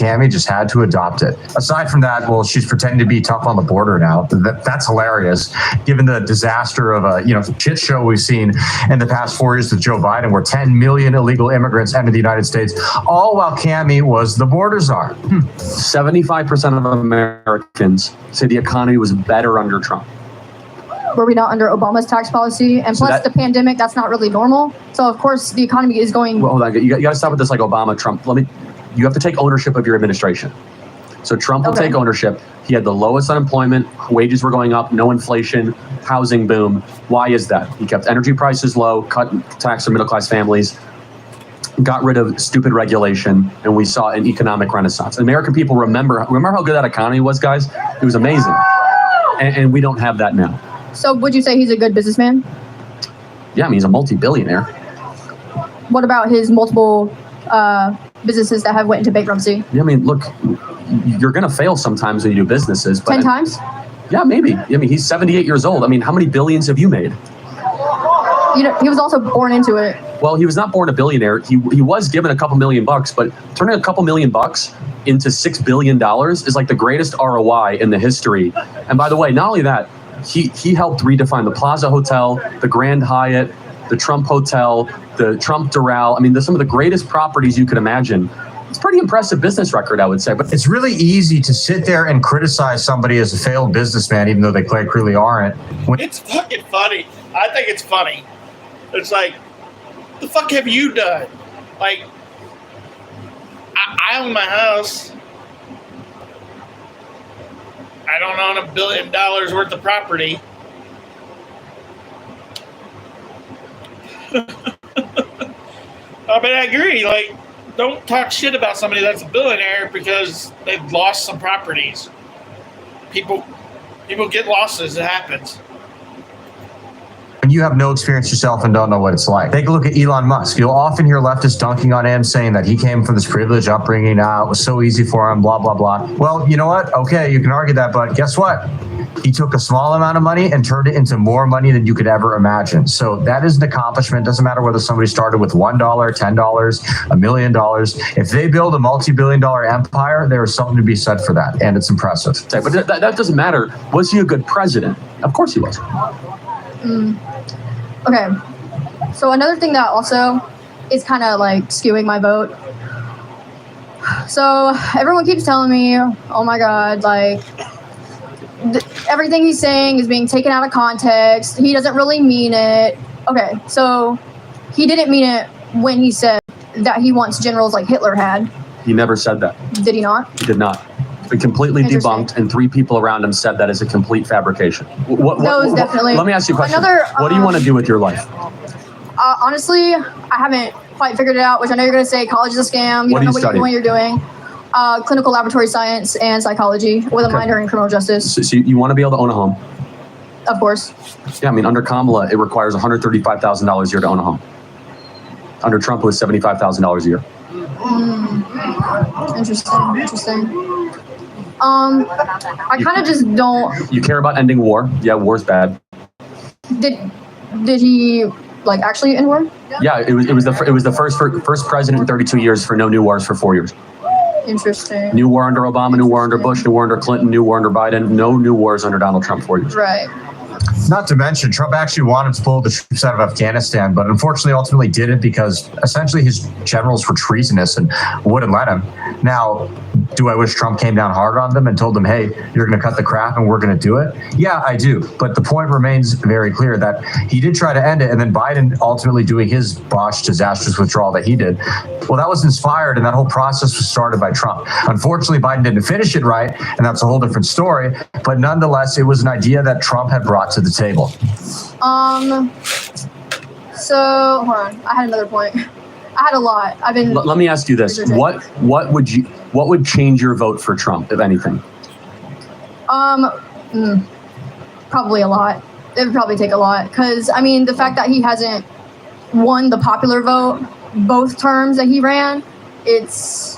Tammy just had to adopt it. Aside from that, well, she's pretending to be tough on the border now. That's hilarious, given the disaster of a shit show we've seen in the past 4 years with Joe Biden, where 10 million illegal immigrants entered the United States, all while Cammie was the border czar. 75% of Americans say the economy was better under Trump. Were we not under Obama's tax policy? And plus the pandemic, that's not really normal. So of course the economy is going. Well, hold on, you got to stop with this like Obama, Trump. You have to take ownership of your administration. So Trump will take ownership. He had the lowest unemployment, wages were going up, no inflation, housing boom. Why is that? He kept energy prices low, cut tax for middle-class families, got rid of stupid regulation, and we saw an economic renaissance. American people remember how good that economy was, guys? It was amazing. And we don't have that now. So would you say he's a good businessman? Yeah, I mean, he's a multi-billionaire. What about his multiple businesses that have went into bankruptcy? Yeah, I mean, look, you're going to fail sometimes when you do businesses. But 10 times? Yeah, maybe. I mean, he's 78 years old. I mean, how many billions have you made? He was also born into it. Well, he was not born a billionaire. He was given a couple $1 million, but turning a couple $1 million into $6 billion is like the greatest ROI in the history. And by the way, not only that, he helped redefine the Plaza Hotel, the Grand Hyatt, the Trump Hotel, the Trump Doral. I mean, there's some of the greatest properties you could imagine. It's a pretty impressive business record, I would say. But it's really easy to sit there and criticize somebody as a failed businessman, even though they quite clearly aren't. It's fucking funny. I think it's funny. It's like, the fuck have you done? Like, I own my house. I don't own $1 billion worth of property. But I agree. Like, don't talk shit about somebody that's a billionaire because they've lost some properties. People get losses. It happens. When you have no experience yourself and don't know what it's like. Take a look at Elon Musk. You'll often hear leftists dunking on him, saying that he came from this privileged upbringing. Now it was so easy for him, blah, blah, blah. Well, you know what? Okay, you can argue that, but guess what? He took a small amount of money and turned it into more money than you could ever imagine. So that is an accomplishment. Doesn't matter whether somebody started with $1, $10, $1 million. If they build a multi-billion-dollar empire, there is something to be said for that, and it's impressive. But that doesn't matter. Was he a good president? Of course he was. Okay. So another thing that also is kind of like skewing my vote. So everyone keeps telling me, oh my God, like everything he's saying is being taken out of context. He doesn't really mean it. Okay. So he didn't mean it when he said that he wants generals like Hitler had. He never said that. Did he not? He did not. He completely debunked, and 3 people around him said that is a complete fabrication. Definitely. Let me ask you a question. What do you want to do with your life? Honestly, I haven't quite figured it out, which I know you're going to say college is a scam. You don't know what you're doing. Clinical laboratory science and psychology with a minor in criminal justice. So you want to be able to own a home? Of course. Yeah, I mean, under Kamala, it requires $135,000 a year to own a home. Under Trump, it was $75,000 a year. Interesting. I kind of just don't. You care about ending war? Yeah, war's bad. Did he like actually end war? Yeah, it was the first president in 32 years for no new wars for 4 years. Interesting. New war under Obama, new war under Bush, new war under Clinton, new war under Biden. No new wars under Donald Trump 4 years. Right. Not to mention, Trump actually wanted to pull the troops out of Afghanistan, but unfortunately ultimately didn't because essentially his generals were treasonous and wouldn't let him. Now, do I wish Trump came down hard on them and told them, hey, you're going to cut the crap and we're going to do it? Yeah, I do. But the point remains very clear that he did try to end it, and then Biden ultimately doing his botched, disastrous withdrawal that he did. Well, that was inspired, and that whole process was started by Trump. Unfortunately, Biden didn't finish it right, and that's a whole different story. But nonetheless, it was an idea that Trump had brought to the table. So hold on, I had another point. I had a lot. Let me ask you this: what would change your vote for Trump, if anything? Probably a lot. It would probably take a lot because I mean the fact that he hasn't won the popular vote both terms that he ran, it's.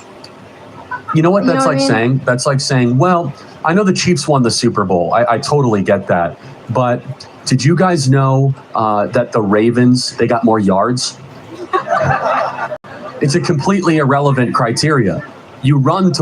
You know what that's like saying? That's like saying, well, I know the Chiefs won the Super Bowl. I totally get that. But did you guys know that the Ravens, they got more yards? It's a completely irrelevant criteria. You run to